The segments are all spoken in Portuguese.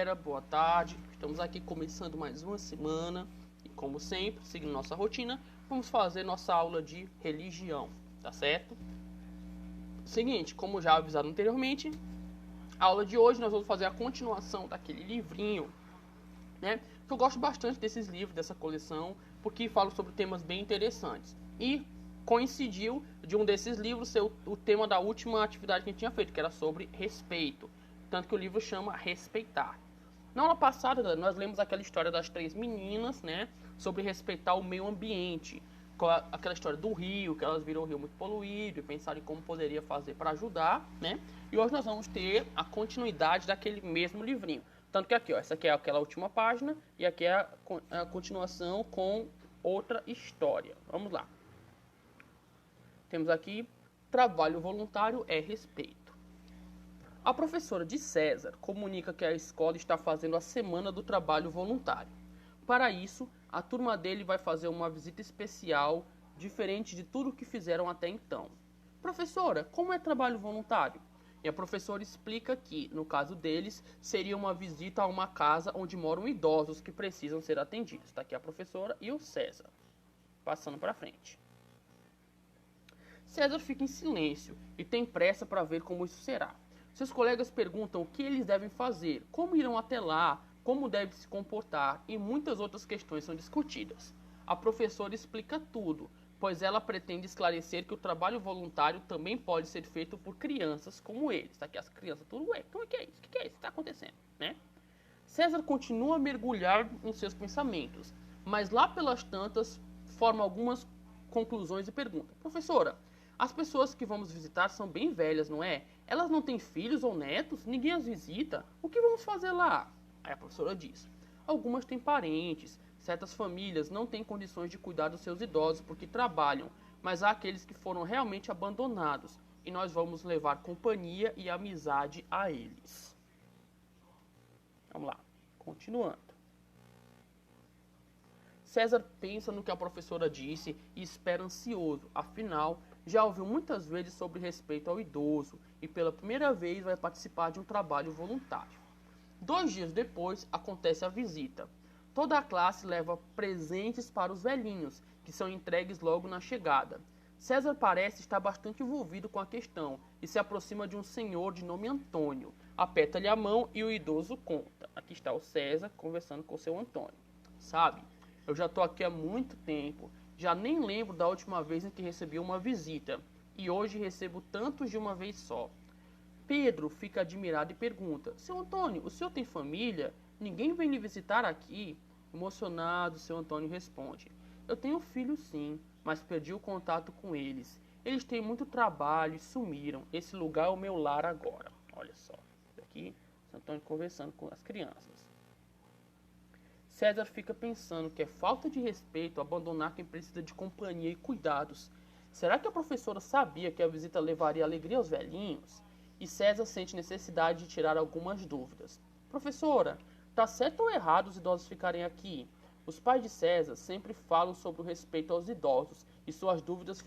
galera, boa tarde. Estamos aqui começando mais uma semana e, como sempre, seguindo nossa rotina, vamos fazer nossa aula de religião, tá certo? Seguinte, como já avisado anteriormente, a aula de hoje nós vamos fazer a continuação daquele livrinho, né? Eu gosto bastante desses livros, dessa coleção, porque falam sobre temas bem interessantes. E coincidiu de um desses livros ser o tema da última atividade que a gente tinha feito, que era sobre respeito. Tanto que o livro chama Respeitar. Na aula passada, nós lemos aquela história das 3 meninas, né? Sobre respeitar o meio ambiente. Aquela história do rio, que elas viram o rio muito poluído e pensaram em como poderia fazer para ajudar, né? E hoje nós vamos ter a continuidade daquele mesmo livrinho. Tanto que aqui, ó, essa aqui é aquela última página e aqui é a continuação com outra história. Vamos lá. Temos aqui, trabalho voluntário é respeito. A professora de César comunica que a escola está fazendo a semana do trabalho voluntário. Para isso, a turma dele vai fazer uma visita especial, diferente de tudo que fizeram até então. Professora, como é trabalho voluntário? E a professora explica que, no caso deles, seria uma visita a uma casa onde moram idosos que precisam ser atendidos. Está aqui a professora e o César. Passando para frente. César fica em silêncio e tem pressa para ver como isso será. Seus colegas perguntam o que eles devem fazer, como irão até lá, como devem se comportar e muitas outras questões são discutidas. A professora explica tudo, pois ela pretende esclarecer que o trabalho voluntário também pode ser feito por crianças como eles. Tá aqui as crianças, tudo, ué, então o que é isso? O que é isso que está acontecendo, né? César continua a mergulhar em seus pensamentos, mas lá pelas tantas forma algumas conclusões e pergunta. Professora, as pessoas que vamos visitar são bem velhas, não é? Elas não têm filhos ou netos? Ninguém as visita? O que vamos fazer lá? Aí a professora diz. Algumas têm parentes. Certas famílias não têm condições de cuidar dos seus idosos porque trabalham. Mas há aqueles que foram realmente abandonados. E nós vamos levar companhia e amizade a eles. Vamos lá. Continuando. César pensa no que a professora disse e espera ansioso. Afinal, já ouviu muitas vezes sobre respeito ao idoso e pela primeira vez vai participar de um trabalho voluntário. 2 dias depois, acontece a visita. Toda a classe leva presentes para os velhinhos, que são entregues logo na chegada. César parece estar bastante envolvido com a questão e se aproxima de um senhor de nome Antônio. Aperta-lhe a mão e o idoso conta. Aqui está o César conversando com o seu Antônio. Sabe, eu já estou aqui há muito tempo. Já nem lembro da última vez em que recebi uma visita. E hoje recebo tantos de uma vez só. Pedro fica admirado e pergunta. Seu Antônio, o senhor tem família? Ninguém vem lhe visitar aqui? Emocionado, seu Antônio responde. Eu tenho filhos sim, mas perdi o contato com eles. Eles têm muito trabalho e sumiram. Esse lugar é o meu lar agora. Olha só. Aqui, seu Antônio conversando com as crianças. César fica pensando que é falta de respeito abandonar quem precisa de companhia e cuidados. Será que a professora sabia que a visita levaria alegria aos velhinhos? E César sente necessidade de tirar algumas dúvidas. Professora, está certo ou errado os idosos ficarem aqui? Os pais de César sempre falam sobre o respeito aos idosos e suas dúvidas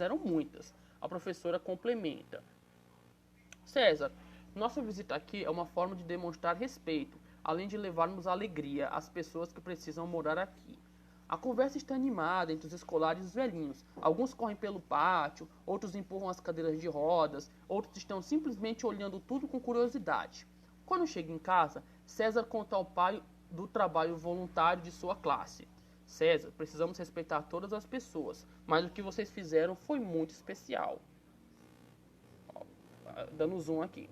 eram muitas. A professora complementa. César, nossa visita aqui é uma forma de demonstrar respeito, além de levarmos alegria às pessoas que precisam morar aqui. A conversa está animada entre os escolares e os velhinhos. Alguns correm pelo pátio, outros empurram as cadeiras de rodas, outros estão simplesmente olhando tudo com curiosidade. Quando chega em casa, César conta ao pai do trabalho voluntário de sua classe. César, precisamos respeitar todas as pessoas, mas o que vocês fizeram foi muito especial. Dando zoom aqui.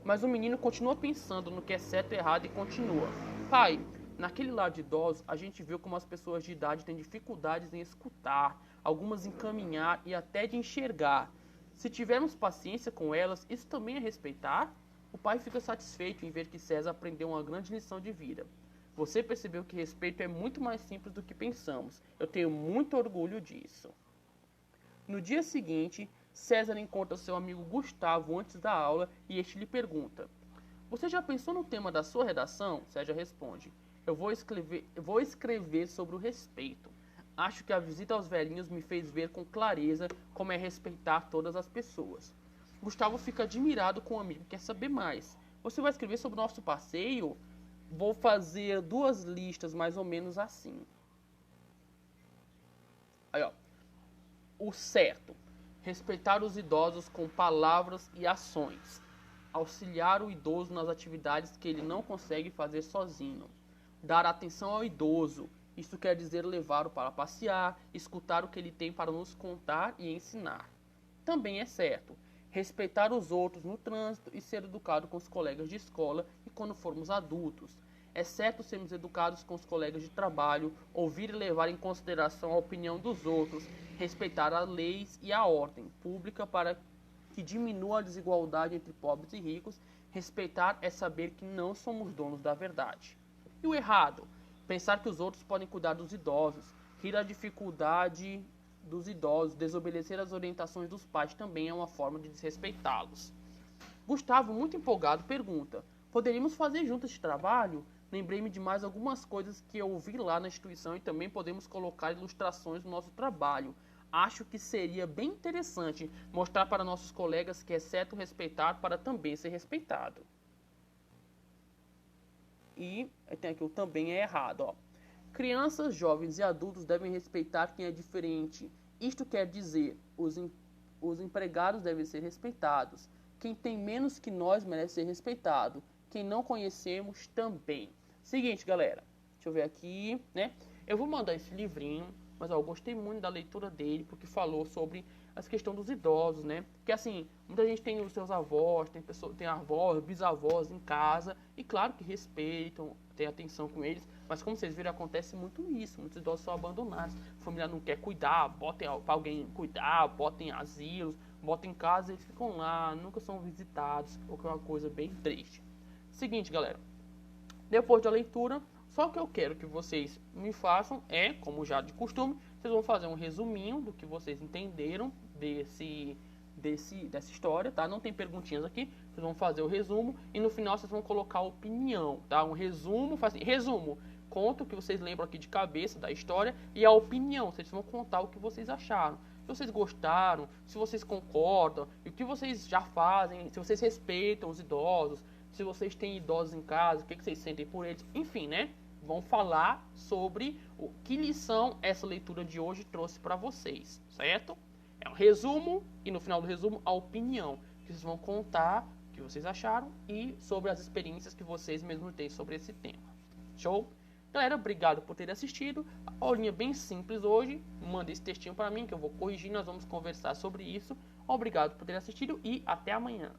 Mas o menino continua pensando no que é certo e errado e continua. Pai, naquele lar de idosos, a gente viu como as pessoas de idade têm dificuldades em escutar, algumas em caminhar e até de enxergar. Se tivermos paciência com elas, isso também é respeitar? O pai fica satisfeito em ver que César aprendeu uma grande lição de vida. Você percebeu que respeito é muito mais simples do que pensamos. Eu tenho muito orgulho disso. No dia seguinte, César encontra seu amigo Gustavo antes da aula e este lhe pergunta. Você já pensou no tema da sua redação? César responde. Eu vou escrever sobre o respeito. Acho que a visita aos velhinhos me fez ver com clareza como é respeitar todas as pessoas. Gustavo fica admirado com o amigo e quer saber mais. Você vai escrever sobre o nosso passeio. Vou fazer 2 listas mais ou menos assim. Aí, ó. O certo. Respeitar os idosos com palavras e ações. Auxiliar o idoso nas atividades que ele não consegue fazer sozinho. Dar atenção ao idoso. Isso quer dizer levá-lo para passear, escutar o que ele tem para nos contar e ensinar. Também é certo. Respeitar os outros no trânsito e ser educado com os colegas de escola e quando formos adultos. É certo sermos educados com os colegas de trabalho, ouvir e levar em consideração a opinião dos outros, respeitar as leis e a ordem pública para que diminua a desigualdade entre pobres e ricos. Respeitar é saber que não somos donos da verdade. E o errado? Pensar que os outros podem cuidar dos idosos, rir da dificuldade dos idosos, desobedecer as orientações dos pais também é uma forma de desrespeitá-los. Gustavo, muito empolgado, pergunta: poderíamos fazer juntos esse trabalho? Lembrei-me de mais algumas coisas que eu ouvi lá na instituição e também podemos colocar ilustrações no nosso trabalho. Acho que seria bem interessante mostrar para nossos colegas que é certo respeitar para também ser respeitado. E tem aqui o também é errado, ó. Crianças, jovens e adultos devem respeitar quem é diferente. Isto quer dizer, os empregados devem ser respeitados. Quem tem menos que nós merece ser respeitado. Quem não conhecemos também. Seguinte, galera. Deixa eu ver aqui, né? Eu vou mandar esse livrinho, mas ó, eu gostei muito da leitura dele, porque falou sobre a questão dos idosos, né? Que assim, muita gente tem os seus avós, tem avós, bisavós em casa, e claro que respeitam, tem atenção com eles, mas como vocês viram, acontece muito isso, muitos idosos são abandonados, a família não quer cuidar, botem para alguém cuidar, botem em asilos, botem em casa e eles ficam lá, nunca são visitados, o que é uma coisa bem triste. Seguinte, galera, depois da leitura, só que eu quero que vocês me façam é, como já de costume, vocês vão fazer um resuminho do que vocês entenderam dessa história, tá? Não tem perguntinhas aqui, vocês vão fazer o resumo e no final vocês vão colocar a opinião, tá? Um resumo, faz assim, resumo, conta o que vocês lembram aqui de cabeça da história e a opinião, vocês vão contar o que vocês acharam. Se vocês gostaram, se vocês concordam, e o que vocês já fazem, se vocês respeitam os idosos, se vocês têm idosos em casa, o que vocês sentem por eles, enfim, né? Vão falar sobre o que lição essa leitura de hoje trouxe para vocês, certo? É um resumo e no final do resumo a opinião, que vocês vão contar o que vocês acharam e sobre as experiências que vocês mesmos têm sobre esse tema. Show? Galera, obrigado por ter assistido. A aulinha bem simples hoje. Manda esse textinho para mim que eu vou corrigir, nós vamos conversar sobre isso. Obrigado por ter assistido e até amanhã.